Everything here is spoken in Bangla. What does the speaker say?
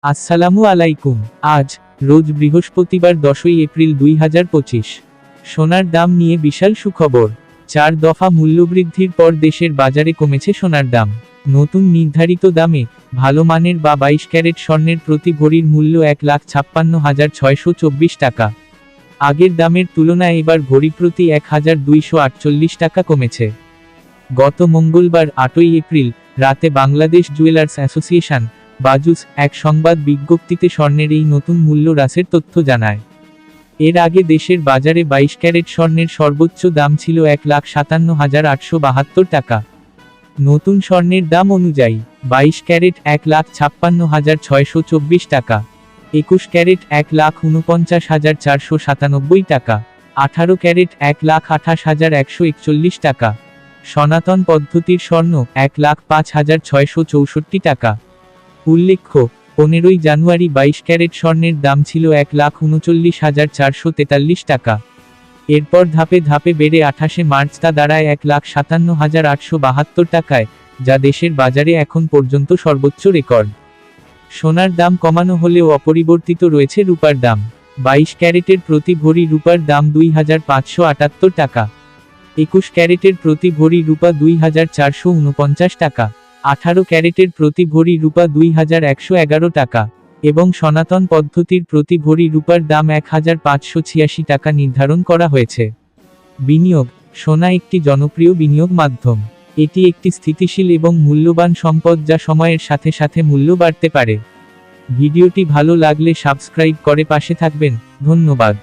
আসসালামু আলাইকুম। আজ রোজ বৃহস্পতিবার 10ই এপ্রিল 2025। সোনার দাম নিয়ে বিশাল সুখবর। 4 দফা মূল্যবৃদ্ধির পর দেশের বাজারে কমেছে সোনার দাম। নতুন নির্ধারিত দামে ভালো মানের বা 22 ক্যারেট স্বর্ণের প্রতি ভরির মূল্য 1,56,624 টাকা। আগের দামের তুলনায় এবার ভরি প্রতি 1,248 টাকা কমেছে। গত মঙ্গলবার 8ই এপ্রিল রাতে বাংলাদেশ জুয়েলার্স অ্যাসোসিয়েশন বাজুস এক সংবাদ বিজ্ঞপ্তিতে স্বর্ণের এই নতুন মূল্য হ্রাসের তথ্য জানায়। এর আগে দেশের বাজারে 22 ক্যারেট স্বর্ণের সর্বোচ্চ দাম ছিল 1,57,872 টাকা। নতুন স্বর্ণের দাম অনুযায়ী 22 ক্যারেট 1,56,624 টাকা, 21 ক্যারেট 1,49,497 টাকা, 18 ক্যারেট 1,28,141 টাকা। সনাতন পদ্ধতির স্বর্ণ 1,05,664 টাকা। উল্লেখ্য, 15ই জানুয়ারি 22 ক্যারেট স্বর্ণের দাম ছিল 1,39,443 টাকা। এরপর ধাপে ধাপে বেড়ে 28শে মার্চ তা দাঁড়ায় 1,57,872 টাকায়, যা দেশের বাজারে এখন পর্যন্ত সর্বোচ্চ রেকর্ড। সোনার দাম কমানো হলেও অপরিবর্তিত রয়েছে রূপার দাম। 22 ক্যারেটের প্রতি ভরি রূপার দাম 2,578 টাকা, 21 ক্যারেটের প্রতি ভরি রূপা 2,449 টাকা, 18 ক্যারেটের প্রতি ভরি রূপা 2,111 টাকা এবং সনাতন পদ্ধতির প্রতি ভরি রূপার দাম 1,586 টাকা নির্ধারণ করা হয়েছে। বিনিয়োগ: সোনা একটি জনপ্রিয় বিনিয়োগ মাধ্যম। এটি একটি স্থিতিশীল এবং মূল্যবান সম্পদ যা সময়ের সাথে সাথে মূল্য বাড়তে পারে। ভিডিওটি ভালো লাগলে সাবস্ক্রাইব করে পাশে থাকবেন। ধন্যবাদ।